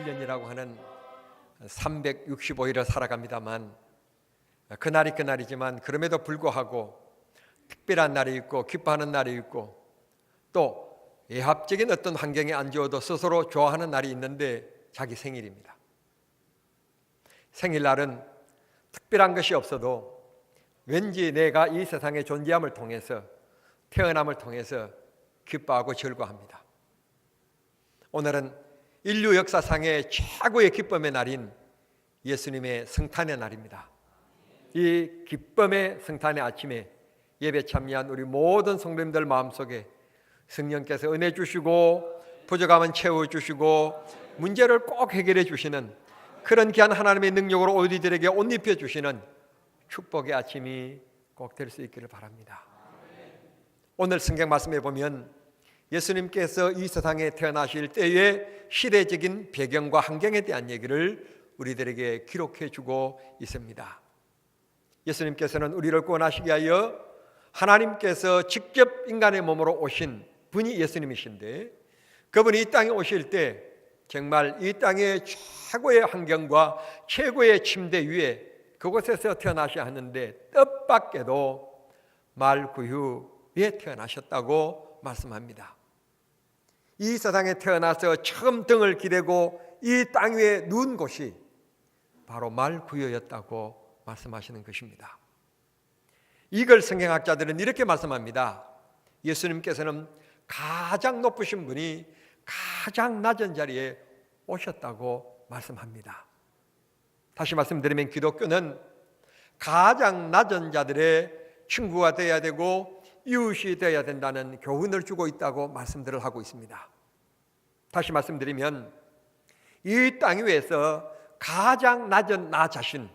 1년이라고 하는 365일을 살아갑니다만 그날이 그날이지만 그럼에도 불구하고 특별한 날이 있고 기뻐하는 날이 있고 또 예합적인 어떤 환경에 안 지어도 스스로 좋아하는 날이 있는데 자기 생일입니다. 생일날은 특별한 것이 없어도 왠지 내가 이 세상에 존재함을 통해서 태어남을 통해서 기뻐하고 즐거워합니다. 오늘은 인류 역사상의 최고의 기쁨의 날인 예수님의 성탄의 날입니다. 이 기쁨의 성탄의 아침에 예배 참여한 우리 모든 성도님들 마음속에 성령께서 은혜 주시고 부족함은 채워주시고 문제를 꼭 해결해 주시는 그런 귀한 하나님의 능력으로 우리들에게 옷 입혀주시는 축복의 아침이 꼭 될 수 있기를 바랍니다. 오늘 성경 말씀에 보면 예수님께서 이 세상에 태어나실 때의 시대적인 배경과 환경에 대한 얘기를 우리들에게 기록해 주고 있습니다. 예수님께서는 우리를 구원하시기 위하여 하나님께서 직접 인간의 몸으로 오신 분이 예수님이신데 그분이 이 땅에 오실 때 정말 이 땅의 최고의 환경과 최고의 침대 위에 그곳에서 태어나셔야 하는데 뜻밖에도 말구유에 태어나셨다고 말씀합니다. 이 세상에 태어나서 처음 등을 기대고 이 땅 위에 누운 곳이 바로 말구유였다고 말씀하시는 것입니다. 이걸 성경학자들은 이렇게 말씀합니다. 예수님께서는 가장 높으신 분이 가장 낮은 자리에 오셨다고 말씀합니다. 다시 말씀드리면 기독교는 가장 낮은 자들의 친구가 되어야 되고 이웃이 되어야 된다는 교훈을 주고 있다고 말씀들을 하고 있습니다. 다시 말씀드리면 이 땅 위에서 가장 낮은 나 자신,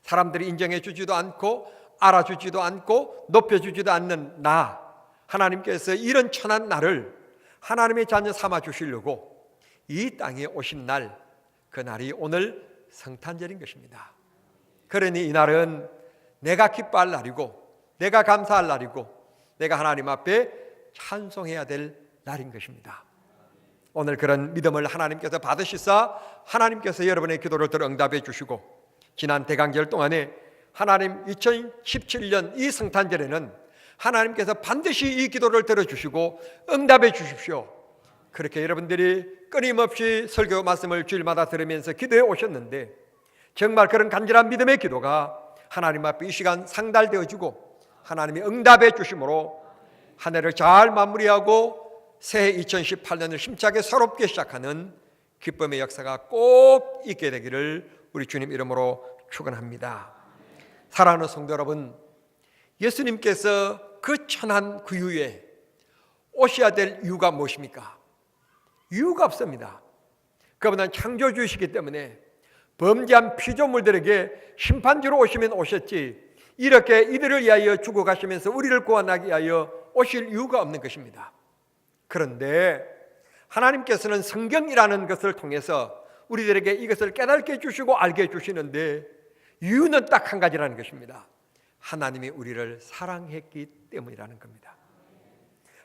사람들이 인정해 주지도 않고 알아주지도 않고 높여주지도 않는 나, 하나님께서 이런 천한 나를 하나님의 자녀 삼아 주시려고 이 땅에 오신 날, 그 날이 오늘 성탄절인 것입니다. 그러니 이 날은 내가 기뻐할 날이고 내가 감사할 날이고 내가 하나님 앞에 찬송해야 될 날인 것입니다. 오늘 그런 믿음을 하나님께서 받으시사 하나님께서 여러분의 기도를 들어 응답해 주시고 지난 대강절 동안에 하나님 2017년 이 성탄절에는 하나님께서 반드시 이 기도를 들어주시고 응답해 주십시오. 그렇게 여러분들이 끊임없이 설교 말씀을 주일마다 들으면서 기도해 오셨는데 정말 그런 간절한 믿음의 기도가 하나님 앞에 이 시간 상달되어지고 하나님이 응답해 주심으로 한 해를 잘 마무리하고 새해 2018년을 힘차게 새롭게 시작하는 기쁨의 역사가 꼭 있게 되기를 우리 주님 이름으로 축원합니다. 사랑하는 성도 여러분, 예수님께서 그 천한 구유에 오셔야 될 이유가 무엇입니까? 이유가 없습니다. 그분은 창조주이시기 때문에 범죄한 피조물들에게 심판주로 오시면 오셨지 이렇게 이들을 위하여 죽어 가시면서 우리를 구원하기 위하여 오실 이유가 없는 것입니다. 그런데 하나님께서는 성경이라는 것을 통해서 우리들에게 이것을 깨닫게 해주시고 알게 해주시는데 이유는 딱 한 가지라는 것입니다. 하나님이 우리를 사랑했기 때문이라는 겁니다.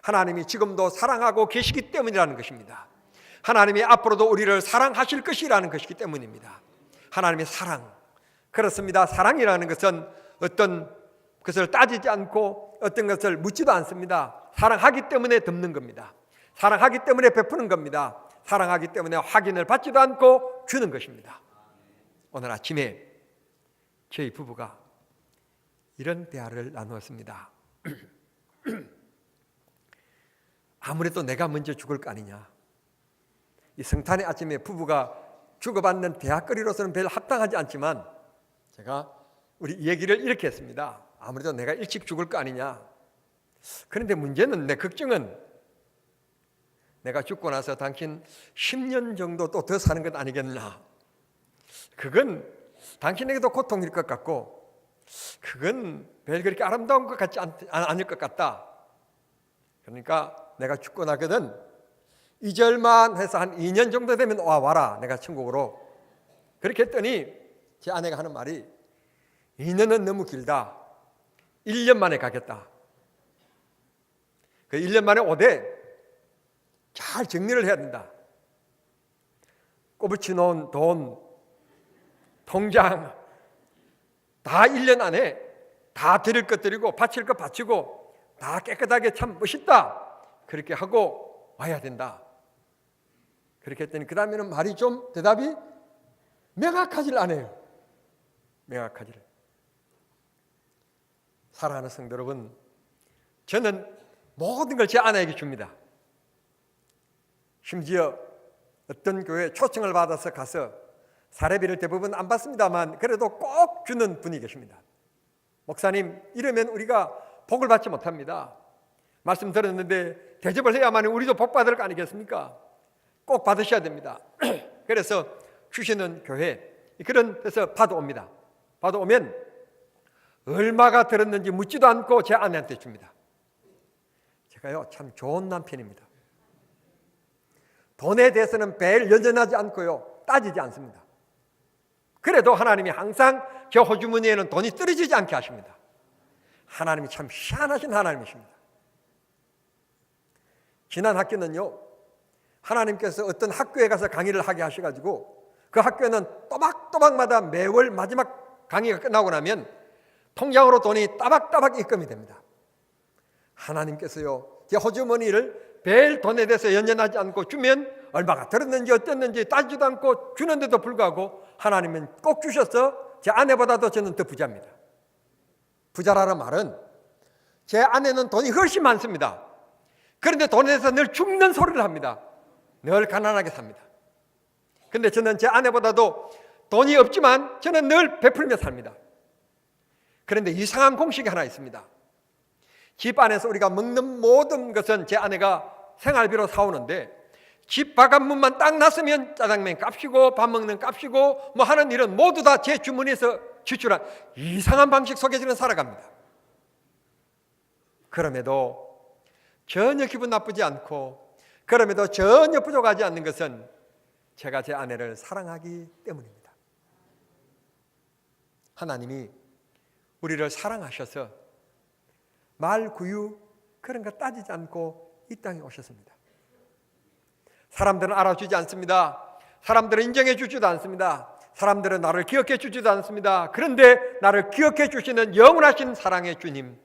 하나님이 지금도 사랑하고 계시기 때문이라는 것입니다. 하나님이 앞으로도 우리를 사랑하실 것이라는 것이기 때문입니다. 하나님의 사랑, 그렇습니다. 사랑이라는 것은 어떤 것을 따지지 않고 어떤 것을 묻지도 않습니다. 사랑하기 때문에 덮는 겁니다. 사랑하기 때문에 베푸는 겁니다. 사랑하기 때문에 확인을 받지도 않고 주는 것입니다. 오늘 아침에 저희 부부가 이런 대화를 나누었습니다. 아무래도 내가 먼저 죽을 거 아니냐. 이 성탄의 아침에 부부가 주고받는 대화거리로서는 별 합당하지 않지만 제가 우리 얘기를 이렇게 했습니다. 아무래도 내가 일찍 죽을 거 아니냐. 그런데 문제는 내 걱정은 내가 죽고 나서 당신 10년 정도 또 더 사는 것 아니겠나. 그건 당신에게도 고통일 것 같고 그건 별 그렇게 아름다운 것 같지 않을 것 같다. 그러니까 내가 죽고 나거든 이절만 해서 한 2년 정도 되면 와라 내가 천국으로. 그렇게 했더니 제 아내가 하는 말이 2년은 너무 길다. 1년 만에 가겠다. 그 1년 만에 오되 잘 정리를 해야 된다. 꼬부치 놓은 돈, 통장 다 1년 안에 다 드릴 것 드리고 바칠 것 바치고 다 깨끗하게 참 멋있다 그렇게 하고 와야 된다. 그렇게 했더니 그 다음에는 말이 좀 대답이 명확하질 않아요. 명확하지를. 사랑하는 성도 여러분, 저는 모든 걸 제 아내에게 줍니다. 심지어 어떤 교회 초청을 받아서 가서 사례비를 대부분 안 받습니다만 그래도 꼭 주는 분이 계십니다. 목사님, 이러면 우리가 복을 받지 못합니다. 말씀 들었는데 대접을 해야만 우리도 복 받을 거 아니겠습니까? 꼭 받으셔야 됩니다. 그래서 주시는 교회 그런 데서 받아옵니다. 받아오면 얼마가 들었는지 묻지도 않고 제 아내한테 줍니다. 제가요 참 좋은 남편입니다. 돈에 대해서는 별 연연하지 않고요 따지지 않습니다. 그래도 하나님이 항상 저 호주머니에는 돈이 떨어지지 않게 하십니다. 하나님이 참 희한하신 하나님이십니다. 지난 학기는요 하나님께서 어떤 학교에 가서 강의를 하게 하셔가지고 그 학교는 또박또박마다 매월 마지막 강의가 끝나고 나면 통장으로 돈이 따박따박 입금이 됩니다. 하나님께서요 제 호주머니를 별 돈에 대해서 연연하지 않고 주면 얼마가 들었는지 어땠는지 따지도 않고 주는데도 불구하고 하나님은 꼭 주셔서 제 아내보다도 저는 더 부자입니다. 부자라는 말은 제 아내는 돈이 훨씬 많습니다. 그런데 돈에 대해서 늘 죽는 소리를 합니다. 늘 가난하게 삽니다. 그런데 저는 제 아내보다도 돈이 없지만 저는 늘 베풀며 삽니다. 그런데 이상한 공식이 하나 있습니다. 집 안에서 우리가 먹는 모든 것은 제 아내가 생활비로 사오는데 집 바깥문만 딱 났으면 짜장면 값이고 밥 먹는 값이고 뭐 하는 일은 모두 다 제 주머니에서 지출한 이상한 방식 속에 저는 살아갑니다. 그럼에도 전혀 기분 나쁘지 않고 그럼에도 전혀 부족하지 않는 것은 제가 제 아내를 사랑하기 때문입니다. 하나님이 우리를 사랑하셔서 말구유 그런 거 따지지 않고 이 땅에 오셨습니다. 사람들은 알아주지 않습니다. 사람들은 인정해 주지도 않습니다. 사람들은 나를 기억해 주지도 않습니다. 그런데 나를 기억해 주시는 영원하신 사랑의 주님,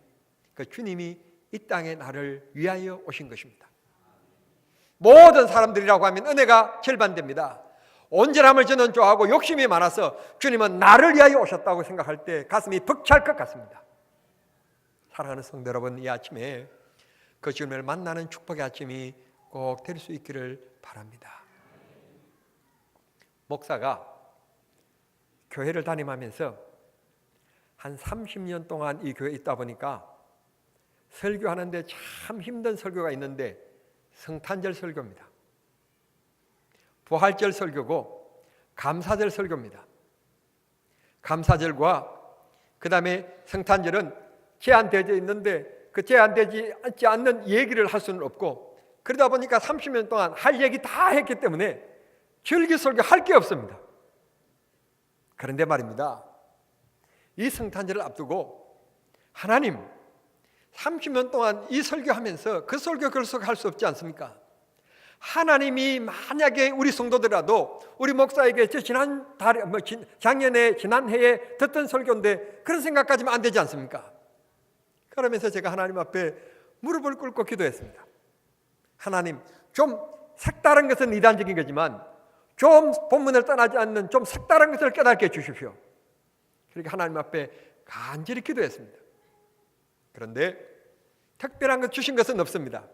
그 주님이 이 땅에 나를 위하여 오신 것입니다. 모든 사람들이라고 하면 은혜가 절반됩니다. 온전함을 저는 좋아하고 욕심이 많아서 주님은 나를 위하여 오셨다고 생각할 때 가슴이 벅찰 것 같습니다. 사랑하는 성도 여러분, 이 아침에 그 주님을 만나는 축복의 아침이 꼭 될 수 있기를 바랍니다. 목사가 교회를 다니면서 한 30년 동안 이 교회에 있다 보니까 설교하는데 참 힘든 설교가 있는데 성탄절 설교입니다. 부활절 설교고 감사절 설교입니다. 감사절과 그 다음에 성탄절은 제한되어 있는데 그 제한되지 않는 얘기를 할 수는 없고 그러다 보니까 30년 동안 할 얘기 다 했기 때문에 절기설교 할 게 없습니다. 그런데 말입니다. 이 성탄절을 앞두고 하나님 30년 동안 이 설교하면서 그 설교 결속 할 수 없지 않습니까? 하나님이 만약에 우리 성도들이라도 우리 목사에게 저 작년에 지난해에 듣던 설교인데 그런 생각까지면 안 되지 않습니까? 그러면서 제가 하나님 앞에 무릎을 꿇고 기도했습니다. 하나님, 좀 색다른 것은 이단적인 거지만 좀 본문을 떠나지 않는 좀 색다른 것을 깨닫게 해주십시오. 그렇게 하나님 앞에 간절히 기도했습니다. 그런데 특별한 것 주신 것은 없습니다.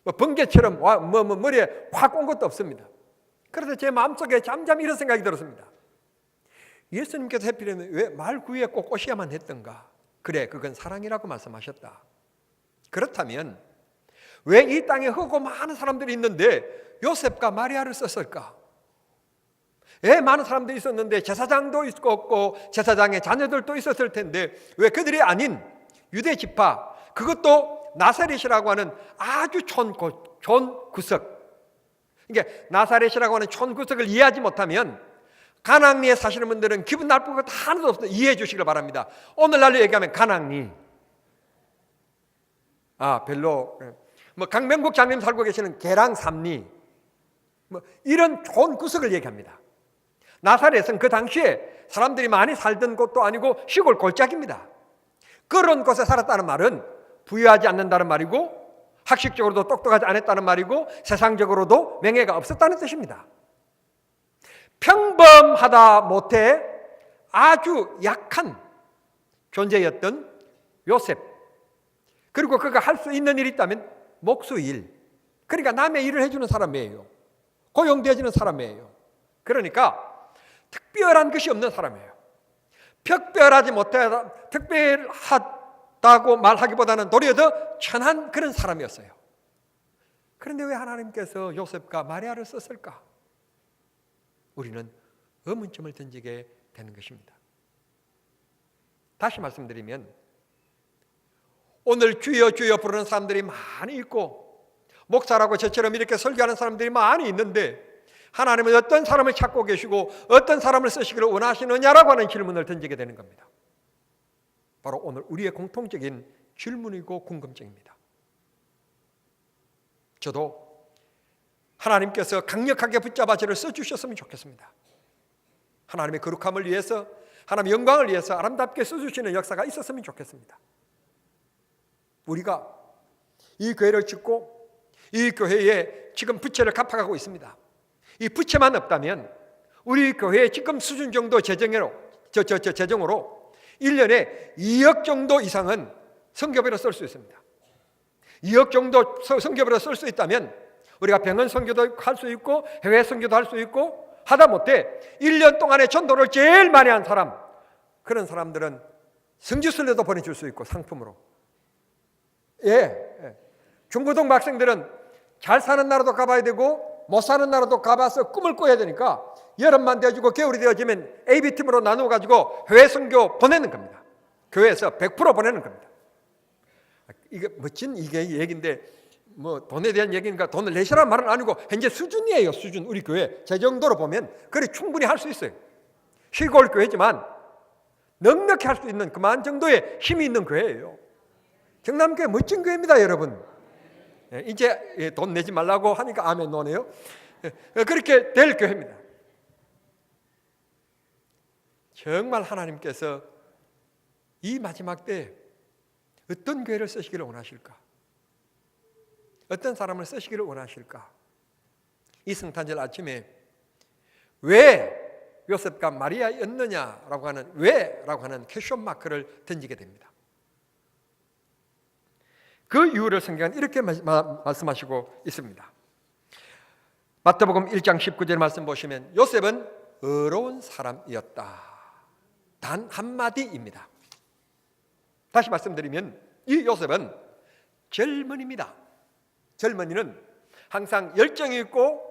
뭐 번개처럼 머리에 확 온 것도 없습니다. 그래서 제 마음속에 잠잠히 이런 생각이 들었습니다. 예수님께서 해필이면 왜 말구유에 꼭 오셔야만 했던가? 그래, 그건 사랑이라고 말씀하셨다. 그렇다면 왜 이 땅에 흙고 많은 사람들이 있는데 요셉과 마리아를 썼을까? 왜 많은 사람들이 있었는데 제사장도 있었고 제사장의 자녀들도 있었을 텐데 왜 그들이 아닌 유대 지파, 그것도 나사렛이라고 하는 아주 촌구석, 그러니까 나사렛이라고 하는 촌구석을 이해하지 못하면 가나안에 사시는 분들은 기분 나쁜 것 하나도 없어요. 이해해 주시길 바랍니다. 오늘날로 얘기하면 가나안, 별로 뭐 강명국 장님 살고 계시는 계랑 삼리, 뭐 이런 좋은 구석을 얘기합니다. 나사렛은 그 당시에 사람들이 많이 살던 곳도 아니고 시골 골짜기입니다. 그런 곳에 살았다는 말은 부유하지 않는다는 말이고, 학식적으로도 똑똑하지 않았다는 말이고, 세상적으로도 명예가 없었다는 뜻입니다. 평범하다 못해 아주 약한 존재였던 요셉, 그리고 그가 할 수 있는 일이 있다면 목수일, 그러니까 남의 일을 해주는 사람이에요. 고용되어지는 사람이에요. 그러니까 특별한 것이 없는 사람이에요. 특별하지 못하다, 특별하다고 말하기보다는 도리어 더 천한 그런 사람이었어요. 그런데 왜 하나님께서 요셉과 마리아를 썼을까? 우리는 의문점을 던지게 되는 것입니다. 다시 말씀드리면, 오늘 주여 주여 부르는 사람들이 많이 있고, 목사라고 저처럼 이렇게 설교하는 사람들이 많이 있는데, 하나님은 어떤 사람을 찾고 계시고 어떤 사람을 쓰시기를 원하시느냐라고 하는 질문을 던지게 되는 겁니다. 바로 오늘 우리의 공통적인 질문이고 궁금증입니다. 저도 하나님께서 강력하게 붙잡아 저를 써주셨으면 좋겠습니다. 하나님의 거룩함을 위해서, 하나님의 영광을 위해서 아름답게 써주시는 역사가 있었으면 좋겠습니다. 우리가 이 교회를 짓고 이 교회에 지금 부채를 갚아가고 있습니다. 이 부채만 없다면 우리 교회의 지금 수준 정도 재정으로 1년에 2억 정도 이상은 선교비로 쓸 수 있습니다. 2억 정도 선교비로 쓸 수 있다면 우리가 병원 선교도 할 수 있고 해외 선교도 할 수 있고, 하다못해 1년 동안에 전도를 제일 많이 한 사람, 그런 사람들은 성지순례도 보내줄 수 있고 상품으로. 중고등 학생들은 잘 사는 나라도 가봐야 되고 못 사는 나라도 가봐서 꿈을 꿔야 되니까 여름만 되어지고 겨울이 되어지면 AB팀으로 나누어가지고 해외 선교 보내는 겁니다. 교회에서 100% 보내는 겁니다. 이게 멋진 이게 얘기인데, 뭐 돈에 대한 얘기니까 돈을 내시라는 말은 아니고 현재 수준이에요. 수준. 우리 교회 제 정도로 보면 그래 충분히 할 수 있어요. 시골 교회지만 넉넉히 할 수 있는 그만 정도의 힘이 있는 교회예요. 경남교회 멋진 교회입니다, 여러분. 이제 돈 내지 말라고 하니까 아멘 노네요. 그렇게 될 교회입니다. 정말 하나님께서 이 마지막 때 어떤 교회를 쓰시기를 원하실까? 어떤 사람을 쓰시기를 원하실까? 이 성탄절 아침에 왜 요셉과 마리아였느냐라고 하는, 왜라고 하는 퀘스천 마크를 던지게 됩니다. 그 이유를 성경은 이렇게 말씀하시고 있습니다. 마태복음 1장 19절 말씀 보시면 요셉은 의로운 사람이었다. 단 한마디입니다. 다시 말씀드리면 이 요셉은 젊은이입니다. 젊은이는 항상 열정이 있고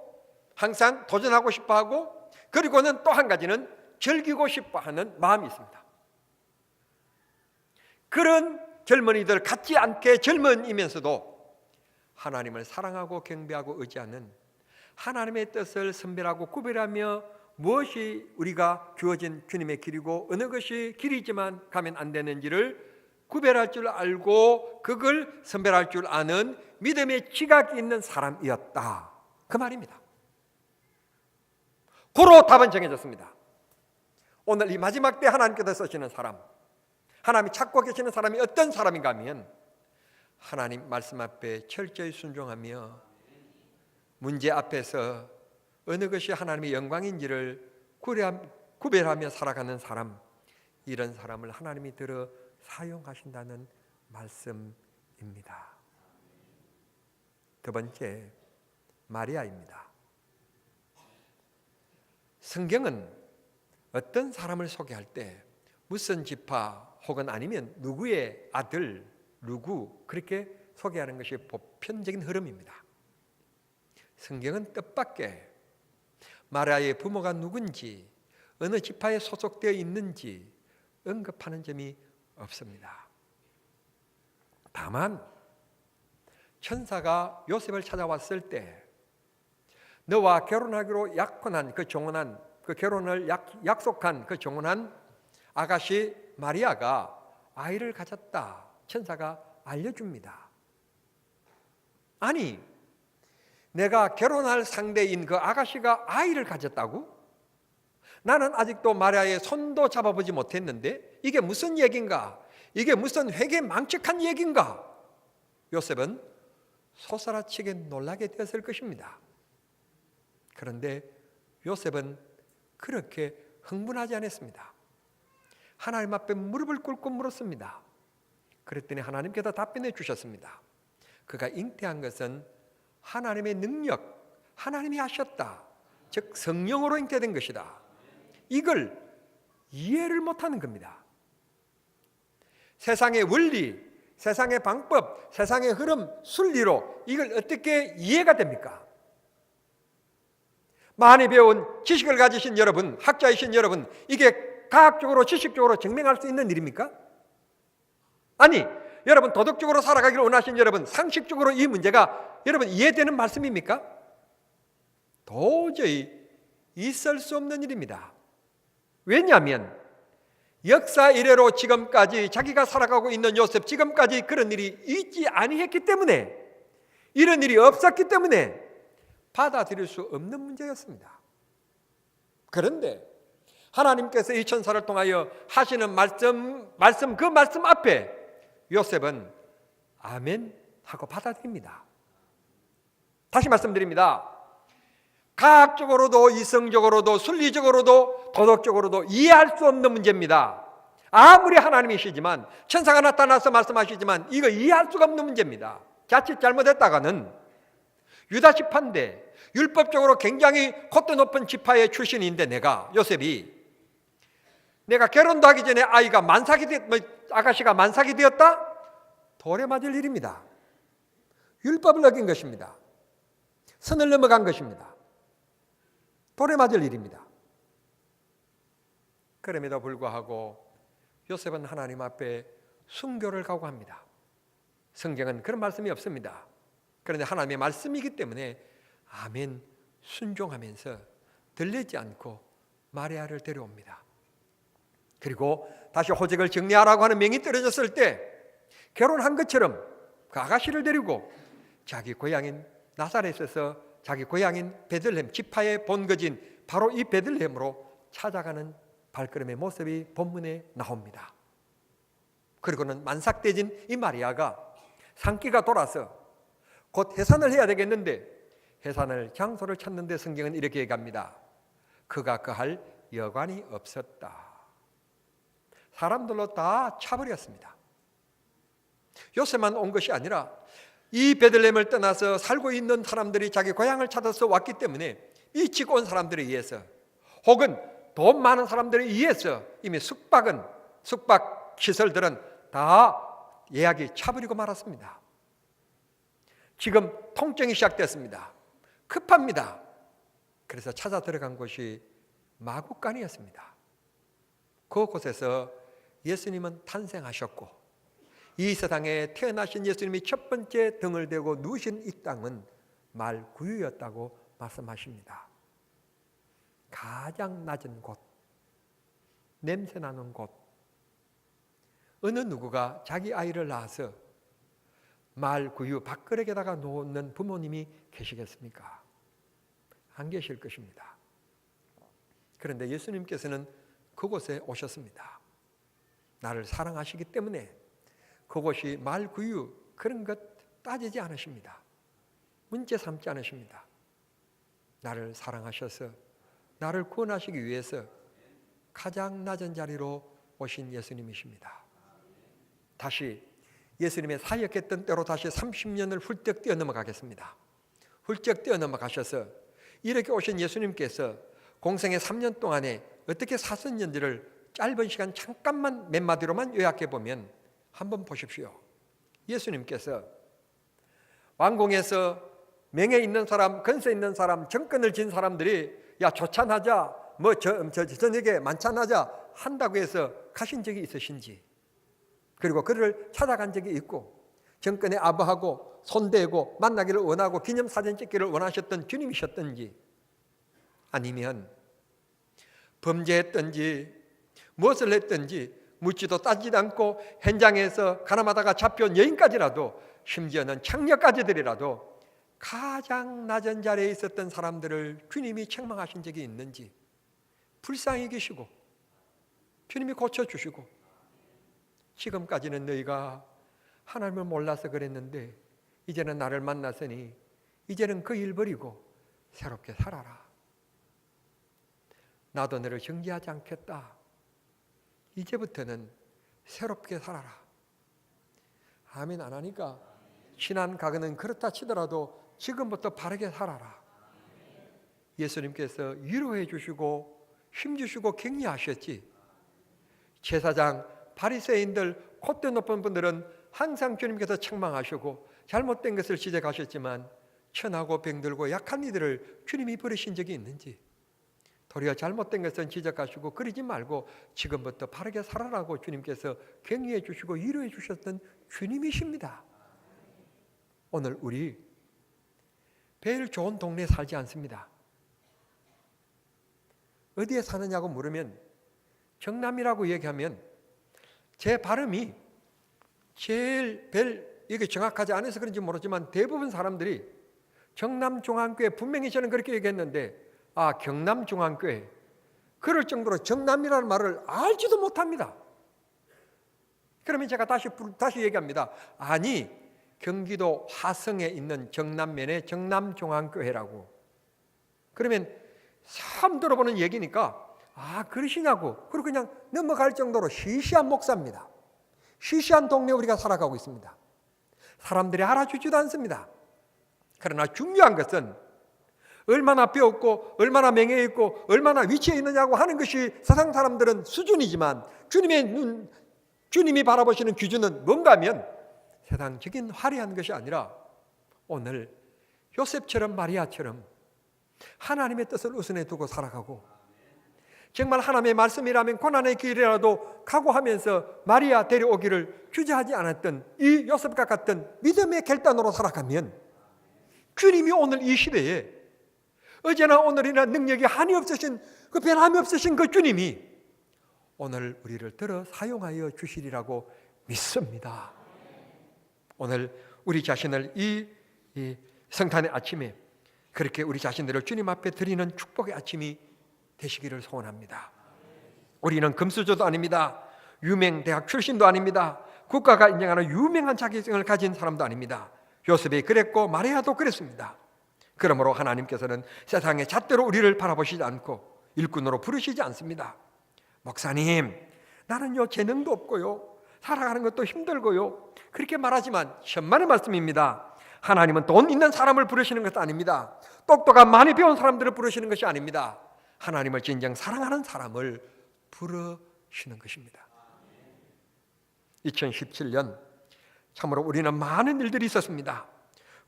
항상 도전하고 싶어하고, 그리고는 또 한 가지는 즐기고 싶어하는 마음이 있습니다. 그런 젊은이들 같지 않게 젊은이면서도 하나님을 사랑하고 경배하고 의지하는, 하나님의 뜻을 선별하고 구별하며 무엇이 우리가 주어진 주님의 길이고 어느 것이 길이지만 가면 안 되는지를 구별할 줄 알고 그걸 선별할 줄 아는 믿음의 지각이 있는 사람이었다, 그 말입니다. 고로 답은 정해졌습니다. 오늘 이 마지막 때 하나님께서 쓰시는 사람, 하나님이 찾고 계시는 사람이 어떤 사람인가 하면 하나님 말씀 앞에 철저히 순종하며 문제 앞에서 어느 것이 하나님의 영광인지를 구별하며 살아가는 사람, 이런 사람을 하나님이 들어 사용하신다는 말씀입니다. 두 번째, 마리아입니다. 성경은 어떤 사람을 소개할 때 무슨 지파 혹은 아니면 누구의 아들, 누구, 그렇게 소개하는 것이 보편적인 흐름입니다. 성경은 뜻밖의 마리아의 부모가 누군지, 어느 지파에 소속되어 있는지 언급하는 점이 없습니다. 다만 천사가 요셉을 찾아왔을 때 너와 결혼하기로 약혼한 그 정혼한, 그 결혼을 약속한 그 정혼한 아가씨 마리아가 아이를 가졌다, 천사가 알려줍니다. 아니, 내가 결혼할 상대인 그 아가씨가 아이를 가졌다고? 나는 아직도 마리아의 손도 잡아보지 못했는데 이게 무슨 얘기인가? 이게 무슨 회개망측한 얘기인가? 요셉은 소스라치게 놀라게 되었을 것입니다. 그런데 요셉은 그렇게 흥분하지 않았습니다. 하나님 앞에 무릎을 꿇고 물었습니다. 그랬더니 하나님께서 답변해 주셨습니다. 그가 잉태한 것은 하나님의 능력, 하나님이 하셨다. 즉 성령으로 잉태된 것이다. 이걸 이해를 못하는 겁니다. 세상의 원리, 세상의 방법, 세상의 흐름, 순리로 이걸 어떻게 이해가 됩니까? 많이 배운 지식을 가지신 여러분, 학자이신 여러분, 이게 과학적으로 지식적으로 증명할 수 있는 일입니까? 아니, 여러분 도덕적으로 살아가기를 원하신 여러분, 상식적으로 이 문제가 여러분 이해되는 말씀입니까? 도저히 있을 수 없는 일입니다. 왜냐하면 역사 이래로 지금까지 자기가 살아가고 있는 요셉, 지금까지 그런 일이 있지 아니했기 때문에, 이런 일이 없었기 때문에 받아들일 수 없는 문제였습니다. 그런데 하나님께서 이 천사를 통하여 하시는 말씀 그 말씀 앞에 요셉은 아멘 하고 받아들입니다. 다시 말씀드립니다. 과학적으로도 이성적으로도 순리적으로도 도덕적으로도 이해할 수 없는 문제입니다. 아무리 하나님이시지만, 천사가 나타나서 말씀하시지만 이거 이해할 수가 없는 문제입니다. 자칫 잘못했다가는 유다 지파인데, 율법적으로 굉장히 콧대 높은 지파의 출신인데, 내가 요셉이 내가 결혼도 하기 전에 아가씨가 만삭이 되었다? 돌에 맞을 일입니다. 율법을 어긴 것입니다. 선을 넘어간 것입니다. 돌에 맞을 일입니다. 그럼에도 불구하고 요셉은 하나님 앞에 순교를 각오합니다. 성경은 그런 말씀이 없습니다. 그런데 하나님의 말씀이기 때문에 아멘 순종하면서 들리지 않고 마리아를 데려옵니다. 그리고 다시 호적을 정리하라고 하는 명이 떨어졌을 때 결혼한 것처럼 그 아가씨를 데리고 자기 고향인 나사렛에서 자기 고향인 베들레헴 지파의 본거지인 바로 이 베들레헴으로 찾아가는 발걸음의 모습이 본문에 나옵니다. 그리고는 만삭돼진 이 마리아가 산기가 돌아서 곧 해산을 해야 되겠는데 해산을 장소를 찾는데 성경은 이렇게 얘기합니다. 그가 그할 여관이 없었다. 사람들로 다 차버렸습니다. 요셉만 온 것이 아니라 이 베들레헴을 떠나서 살고 있는 사람들이 자기 고향을 찾아서 왔기 때문에 이 지고 온 사람들에 의해서, 혹은 돈 많은 사람들에 의해서 이미 숙박 시설들은 다 예약이 차버리고 말았습니다. 지금 통증이 시작됐습니다. 급합니다. 그래서 찾아 들어간 곳이 마구간이었습니다. 그곳에서 예수님은 탄생하셨고, 이 세상에 태어나신 예수님이 첫 번째 등을 대고 누우신 이 땅은 말구유였다고 말씀하십니다. 가장 낮은 곳, 냄새나는 곳, 어느 누구가 자기 아이를 낳아서 말구유 밥그릇에다가 놓는 부모님이 계시겠습니까? 안 계실 것입니다. 그런데 예수님께서는 그곳에 오셨습니다. 나를 사랑하시기 때문에 그곳이 말구유 그런 것 따지지 않으십니다. 문제 삼지 않으십니다. 나를 사랑하셔서 나를 구원하시기 위해서 가장 낮은 자리로 오신 예수님이십니다. 다시 예수님의 사역했던 때로 다시 30년을 훌쩍 뛰어넘어가겠습니다. 훌쩍 뛰어넘어가셔서 이렇게 오신 예수님께서 공생의 3년 동안에 어떻게 사셨는지를 짧은 시간 잠깐만 몇 마디로만 요약해 보면 한번 보십시오. 예수님께서 왕궁에서 명예 있는 사람, 건세 있는 사람, 정권을 진 사람들이 야 조찬하자, 저녁에 만찬하자 한다고 해서 가신 적이 있으신지, 그리고 그를 찾아간 적이 있고 정권에 아부하고 손대고 만나기를 원하고 기념사진 찍기를 원하셨던 주님이셨던지, 아니면 범죄했던지 무엇을 했든지 묻지도 따지도 않고 현장에서 가늠하다가 잡혀온 여인까지라도, 심지어는 창녀까지들이라도 가장 낮은 자리에 있었던 사람들을 주님이 책망하신 적이 있는지, 불쌍히 계시고 주님이 고쳐주시고, 지금까지는 너희가 하나님을 몰라서 그랬는데 이제는 나를 만났으니 이제는 그 일 버리고 새롭게 살아라. 나도 너를 정죄하지 않겠다. 이제부터는 새롭게 살아라. 아멘 안 하니까 지난 과거는 그렇다 치더라도 지금부터 바르게 살아라. 예수님께서 위로해 주시고 힘주시고 격려하셨지. 제사장, 바리새인들, 콧대 높은 분들은 항상 주님께서 책망하시고 잘못된 것을 지적하셨지만 천하고 병들고 약한 이들을 주님이 버리신 적이 있는지, 도리어 잘못된 것은 지적하시고 그러지 말고 지금부터 바르게 살아라고 주님께서 격려해 주시고 위로해 주셨던 주님이십니다. 오늘 우리 제일 좋은 동네에 살지 않습니다. 어디에 사느냐고 물으면 경남이라고 얘기하면 제 발음이 제일 이게 정확하지 않아서 그런지 모르지만 대부분 사람들이 경남중앙교회, 분명히 저는 그렇게 얘기했는데 경남중앙교회, 그럴 정도로 정남이라는 말을 알지도 못합니다. 그러면 제가 다시 얘기합니다. 아니, 경기도 화성에 있는 정남면의 정남중앙교회라고. 그러면 처음 들어보는 얘기니까 그러시냐고. 그리고 그냥 넘어갈 정도로 시시한 목사입니다. 시시한 동네에 우리가 살아가고 있습니다. 사람들이 알아주지도 않습니다. 그러나 중요한 것은 얼마나 배웠고 얼마나 명예 있고 얼마나 위치에 있느냐고 하는 것이 세상 사람들은 수준이지만 주님이 바라보시는 기준은 뭔가 하면 세상적인 화려한 것이 아니라 오늘 요셉처럼 마리아처럼 하나님의 뜻을 우선에 두고 살아가고, 정말 하나님의 말씀이라면 고난의 길이라도 각오하면서 마리아 데려오기를 주저하지 않았던 이 요셉과 같은 믿음의 결단으로 살아가면 주님이 오늘 이 시대에 어제나 오늘이나 능력이 한이 없으신 그 변함이 없으신 그 주님이 오늘 우리를 들어 사용하여 주시리라고 믿습니다. 오늘 우리 자신을 이 성탄의 아침에 그렇게 우리 자신들을 주님 앞에 드리는 축복의 아침이 되시기를 소원합니다. 우리는 금수저도 아닙니다. 유명 대학 출신도 아닙니다. 국가가 인정하는 유명한 자격증을 가진 사람도 아닙니다. 요셉이 그랬고 마리아도 그랬습니다. 그러므로 하나님께서는 세상의 잣대로 우리를 바라보시지 않고 일꾼으로 부르시지 않습니다. 목사님, 나는요 재능도 없고요 살아가는 것도 힘들고요, 그렇게 말하지만 천만의 말씀입니다. 하나님은 돈 있는 사람을 부르시는 것도 아닙니다. 똑똑한 많이 배운 사람들을 부르시는 것이 아닙니다. 하나님을 진정 사랑하는 사람을 부르시는 것입니다. 2017년 참으로 우리는 많은 일들이 있었습니다.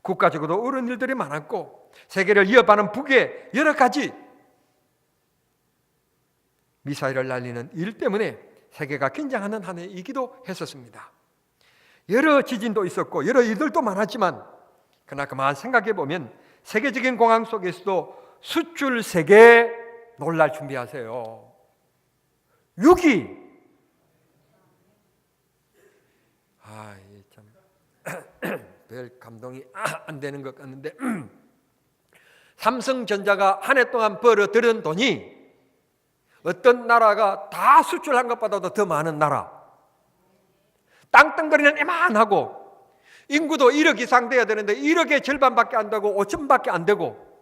국가적으로도 어려운 일들이 많았고 세계를 이어받는 북의 여러 가지 미사일을 날리는 일 때문에 세계가 긴장하는 한 해이기도 했었습니다. 여러 지진도 있었고 여러 일들도 많았지만 그러나 그만 생각해 보면 세계적인 공황 속에서도 수출 세계 놀랄 준비하세요. 6위. 별 감동이 안 되는 것 같는데 삼성전자가 한 해 동안 벌어들인 돈이 어떤 나라가 다 수출한 것보다도 더 많은 나라, 땅땅거리는 이만하고 인구도 1억 이상 돼야 되는데 1억의 절반밖에 안 되고 5천밖에 안 되고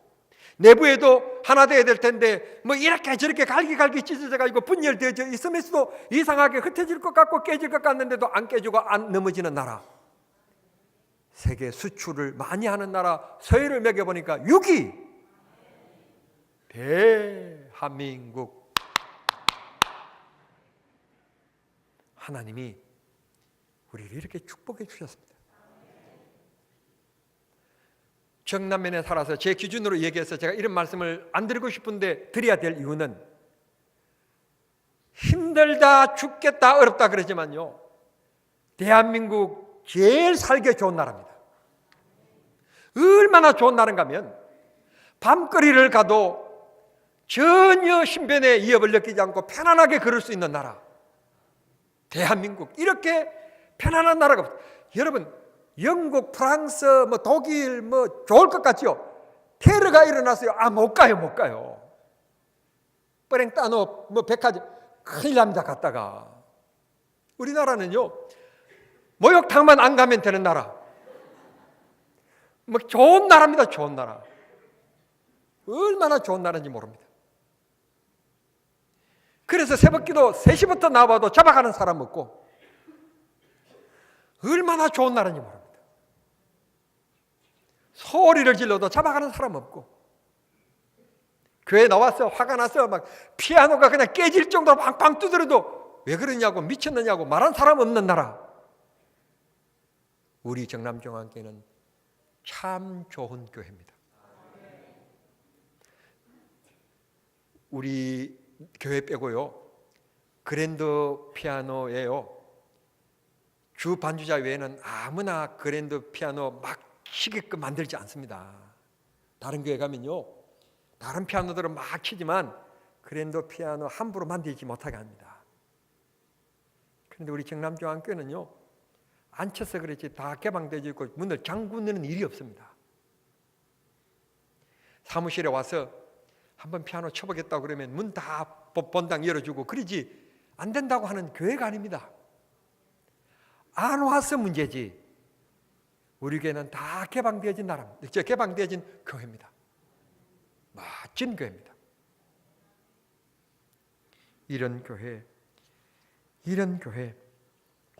내부에도 하나 돼야 될 텐데 뭐 이렇게 저렇게 갈기갈기 찢어져 가지고 분열되어 있으면서도 이상하게 흩어질 것 같고 깨질 것 같는데도 안 깨지고 안 넘어지는 나라, 세계 수출을 많이 하는 나라 서해를 매겨보니까 6위 대한민국. 하나님이 우리를 이렇게 축복해 주셨습니다. 정남면에 살아서 제 기준으로 얘기해서 제가 이런 말씀을 안 드리고 싶은데 드려야 될 이유는 힘들다 죽겠다 어렵다 그러지만요 대한민국 제일 살기 좋은 나라입니다. 얼마나 좋은 나라인가 하면 밤거리를 가도 전혀 신변의 위협을 느끼지 않고 편안하게 걸을 수 있는 나라, 대한민국. 이렇게 편안한 나라가 없어요. 여러분, 영국, 프랑스, 독일 좋을 것 같지요. 테러가 일어났어요. 못 가요, 못 가요. 뻔행 따놓 백화점 큰일 납니다. 갔다가. 우리나라는요, 목욕탕만 안 가면 되는 나라. 좋은 나라입니다. 좋은 나라. 얼마나 좋은 나라인지 모릅니다. 그래서 새벽기도 3시부터 나와도 잡아가는 사람 없고, 얼마나 좋은 나라인지 모릅니다. 소리를 질러도 잡아가는 사람 없고, 교회 나와서 화가 나서 막 피아노가 그냥 깨질 정도로 팡팡 두드려도 왜 그러냐고, 미쳤느냐고 말한 사람 없는 나라. 우리 정남종합교회는 참 좋은 교회입니다. 우리 교회 빼고요, 그랜드 피아노예요. 주 반주자 외에는 아무나 그랜드 피아노 막 치게끔 만들지 않습니다. 다른 교회 가면요, 다른 피아노들은 막 치지만 그랜드 피아노 함부로 만들지 못하게 합니다. 그런데 우리 정남종합교회는요, 안 쳐서 그렇지 다 개방되어 있고 문을 잠그는 일이 없습니다. 사무실에 와서 한번 피아노 쳐보겠다고 그러면 문 다 본당 열어주고 그러지 안 된다고 하는 교회가 아닙니다. 안 와서 문제지. 우리 교회는 다 개방되어진 나라입니다. 개방되어진 교회입니다. 멋진 교회입니다. 이런 교회,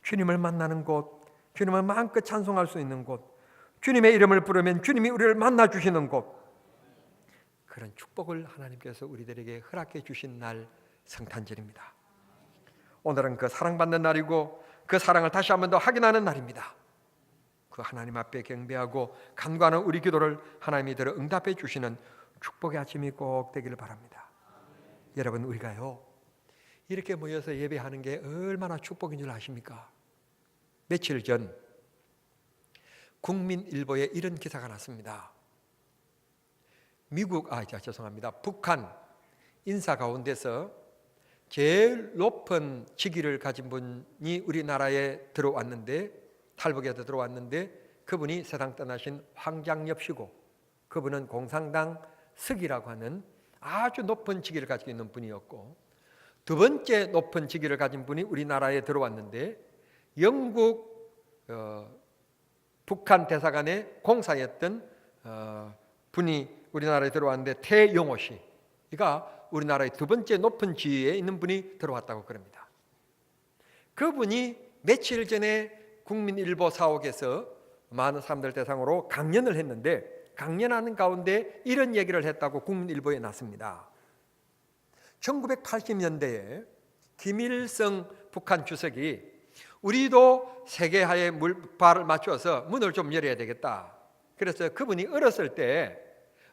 주님을 만나는 곳, 주님을 마음껏 찬송할 수 있는 곳, 주님의 이름을 부르면 주님이 우리를 만나 주시는 곳, 그런 축복을 하나님께서 우리들에게 허락해 주신 날 성탄절입니다. 오늘은 그 사랑받는 날이고 그 사랑을 다시 한 번 더 확인하는 날입니다. 그 하나님 앞에 경배하고 간구하는 우리 기도를 하나님이 들어 응답해 주시는 축복의 아침이 꼭 되기를 바랍니다. 여러분, 우리가요, 이렇게 모여서 예배하는 게 얼마나 축복인 줄 아십니까? 며칠 전 국민일보에 이런 기사가 났습니다. 북한 인사 가운데서 제일 높은 직위를 가진 분이 우리나라에 들어왔는데, 탈북에서 들어왔는데, 그분이 세상 떠나신 황장엽 씨고, 그분은 공산당 서기라고 하는 아주 높은 직위를 가지고 있는 분이었고, 두 번째 높은 직위를 가진 분이 우리나라에 들어왔는데, 영국 북한 대사관에 공사였던 분이 우리나라에 들어왔는데, 태영호 씨가 우리나라의 두 번째 높은 지위에 있는 분이 들어왔다고 그럽니다. 그분이 며칠 전에 국민일보 사옥에서 많은 사람들 대상으로 강연을 했는데, 강연하는 가운데 이런 얘기를 했다고 국민일보에 났습니다. 1980년대에 김일성 북한 주석이 우리도 세계화에 발을 맞춰서 문을 좀 열어야 되겠다. 그래서 그분이 어렸을 때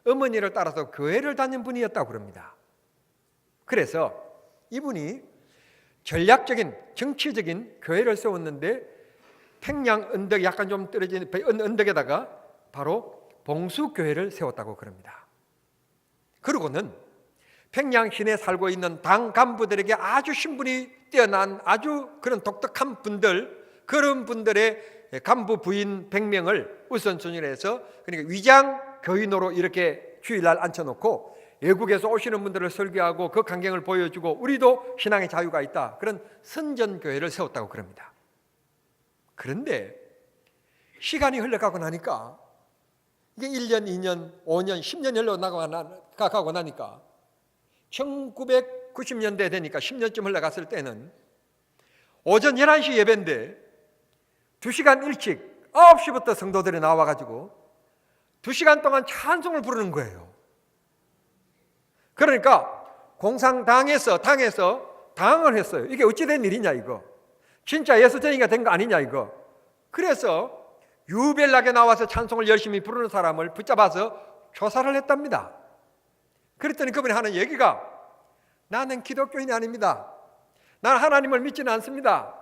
어머니를 따라서 교회를 다닌 분이었다고 그럽니다. 그래서 이분이 전략적인 정치적인 교회를 세웠는데, 평양 언덕 약간 좀 떨어진 언덕에다가 바로 봉수교회를 세웠다고 그럽니다. 그러고는 평양 시내에 살고 있는 당 간부들에게 아주 신분이 뛰어난 아주 그런 독특한 분들, 그런 분들의 간부 부인 100명을 우선순위로 해서, 그러니까 위장 교인으로 이렇게 주일날 앉혀놓고 외국에서 오시는 분들을 설교하고 그 광경을 보여주고 우리도 신앙의 자유가 있다, 그런 선전교회를 세웠다고 그럽니다. 그런데 시간이 흘러가고 나니까, 이게 1년, 2년, 5년, 10년 흘러가고 나니까 1990년대 되니까 10년쯤 흘러갔을 때는 오전 11시 예배인데 2시간 일찍 9시부터 성도들이 나와가지고 2시간 동안 찬송을 부르는 거예요. 그러니까 공산당에서 당을 했어요. 이게 어찌된 일이냐 이거. 진짜 예수쟁이가 된 거 아니냐 이거. 그래서 유별나게 나와서 찬송을 열심히 부르는 사람을 붙잡아서 조사를 했답니다. 그랬더니 그분이 하는 얘기가, 나는 기독교인이 아닙니다. 나는 하나님을 믿지는 않습니다.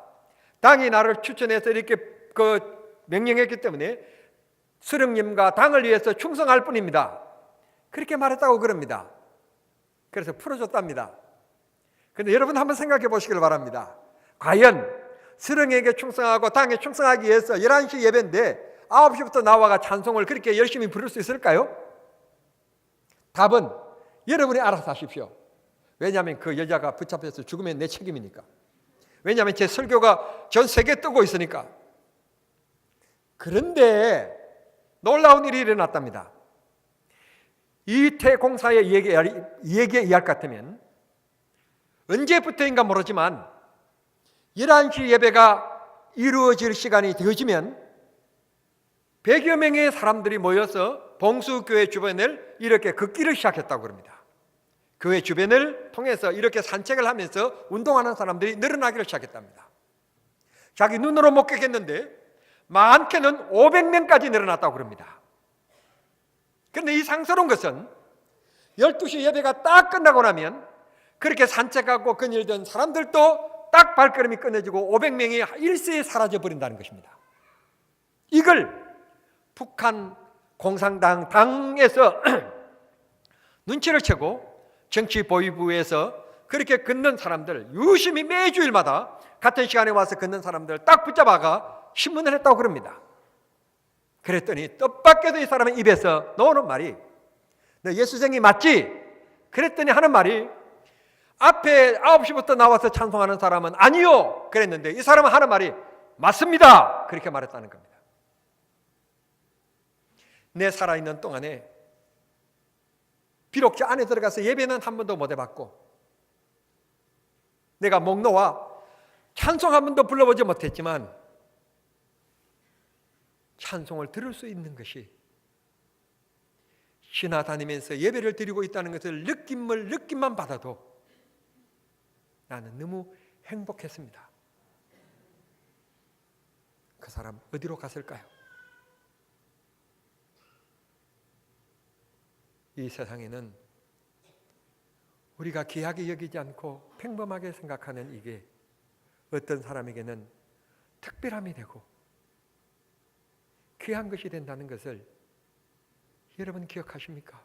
당이 나를 추천해서 이렇게 명령했기 때문에 수령님과 당을 위해서 충성할 뿐입니다. 그렇게 말했다고 그럽니다. 그래서 풀어줬답니다. 그런데 여러분 한번 생각해 보시길 바랍니다. 과연 수령에게 충성하고 당에 충성하기 위해서 11시 예배인데 9시부터 나와가 찬송을 그렇게 열심히 부를 수 있을까요? 답은 여러분이 알아서 하십시오. 왜냐하면 그 여자가 붙잡혀서 죽으면 내 책임이니까. 왜냐하면 제 설교가 전 세계에 뜨고 있으니까. 그런데 놀라운 일이 일어났답니다. 이태공사의 이야기에 의할 것 같으면 언제부터인가 모르지만 11시 예배가 이루어질 시간이 되어지면 100여 명의 사람들이 모여서 봉수교회 주변을 이렇게 걷기를 시작했다고 합니다. 교회 주변을 통해서 이렇게 산책을 하면서 운동하는 사람들이 늘어나기를 시작했답니다. 자기 눈으로 목격했는데 많게는 500명까지 늘어났다고 합니다. 그런데 이 상스러운 것은 12시 예배가 딱 끝나고 나면 그렇게 산책하고 거닐던 사람들도 딱 발걸음이 끊어지고 500명이 일시에 사라져 버린다는 것입니다. 이걸 북한 공산당 당에서 눈치를 채고 정치 보위부에서 그렇게 걷는 사람들 유심히 매주일마다 같은 시간에 와서 걷는 사람들 딱 붙잡아가 신문을 했다고 그럽니다. 그랬더니 뜻밖에도 이 사람의 입에서 나오는 말이 너 예수쟁이 맞지? 그랬더니 하는 말이 앞에 9시부터 나와서 찬송하는 사람은 아니요 그랬는데 이 사람은 하는 말이 맞습니다 그렇게 말했다는 겁니다. 내 살아있는 동안에 비록 저 안에 들어가서 예배는 한 번도 못 해봤고 내가 목 놓아 찬송 한 번도 불러보지 못했지만 찬송을 들을 수 있는 것이 지나다니면서 예배를 드리고 있다는 것을 느낌만 받아도 나는 너무 행복했습니다. 그 사람 어디로 갔을까요? 이 세상에는 우리가 귀하게 여기지 않고 평범하게 생각하는 이게 어떤 사람에게는 특별함이 되고 귀한 것이 된다는 것을 여러분 기억하십니까?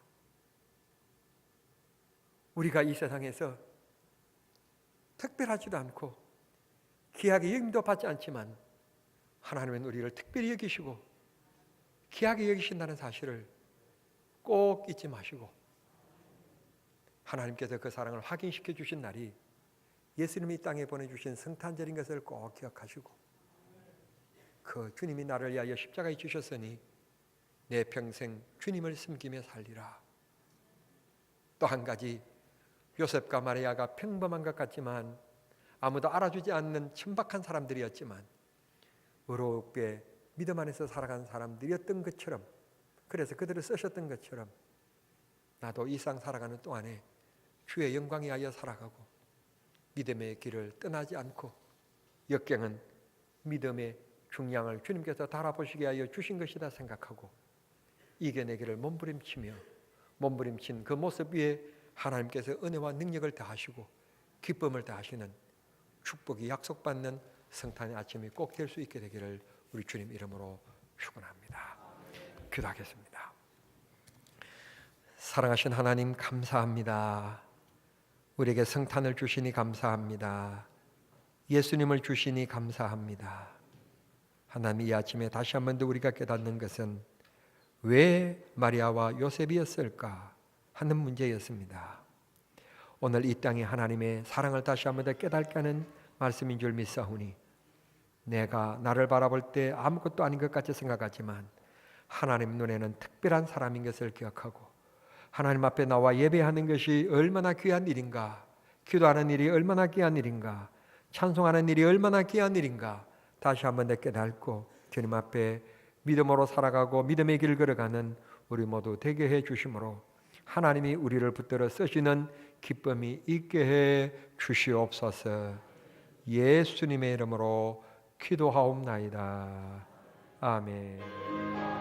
우리가 이 세상에서 특별하지도 않고 귀하게 여김도 받지 않지만 하나님은 우리를 특별히 여기시고 귀하게 여기신다는 사실을 꼭 잊지 마시고 하나님께서 그 사랑을 확인시켜 주신 날이 예수님이 이 땅에 보내주신 성탄절인 것을 꼭 기억하시고 그 주님이 나를 위하여 십자가에 주셨으니 내 평생 주님을 섬기며 살리라. 또 한 가지 요셉과 마리아가 평범한 것 같지만 아무도 알아주지 않는 천박한 사람들이었지만 의롭게 믿음 안에서 살아간 사람들이었던 것처럼 그래서 그들을 쓰셨던 것처럼 나도 이 상 살아가는 동안에 주의 영광에 하여 살아가고 믿음의 길을 떠나지 않고 역경은 믿음의 중량을 주님께서 달아보시게 하여 주신 것이다 생각하고 이겨내기를 몸부림친 그 모습 위에 하나님께서 은혜와 능력을 더하시고 기쁨을 더하시는 축복이 약속받는 성탄의 아침이 꼭 될 수 있게 되기를 우리 주님 이름으로 축원합니다. 기도하겠습니다. 사랑하신 하나님 감사합니다. 우리에게 성탄을 주시니 감사합니다. 예수님을 주시니 감사합니다. 하나님 이 아침에 다시 한 번 더 우리가 깨닫는 것은 왜 마리아와 요셉이었을까 하는 문제였습니다. 오늘 이 땅에 하나님의 사랑을 다시 한 번 더 깨닫게 하는 말씀인 줄 믿사오니 내가 나를 바라볼 때 아무것도 아닌 것 같이 생각하지만 하나님 눈에는 특별한 사람인 것을 기억하고 하나님 앞에 나와 예배하는 것이 얼마나 귀한 일인가, 기도하는 일이 얼마나 귀한 일인가, 찬송하는 일이 얼마나 귀한 일인가 다시 한번 더 깨닫고 주님 앞에 믿음으로 살아가고 믿음의 길을 걸어가는 우리 모두 되게 해 주심으로 하나님이 우리를 붙들어 쓰시는 기쁨이 있게 해 주시옵소서. 예수님의 이름으로 기도하옵나이다. 아멘.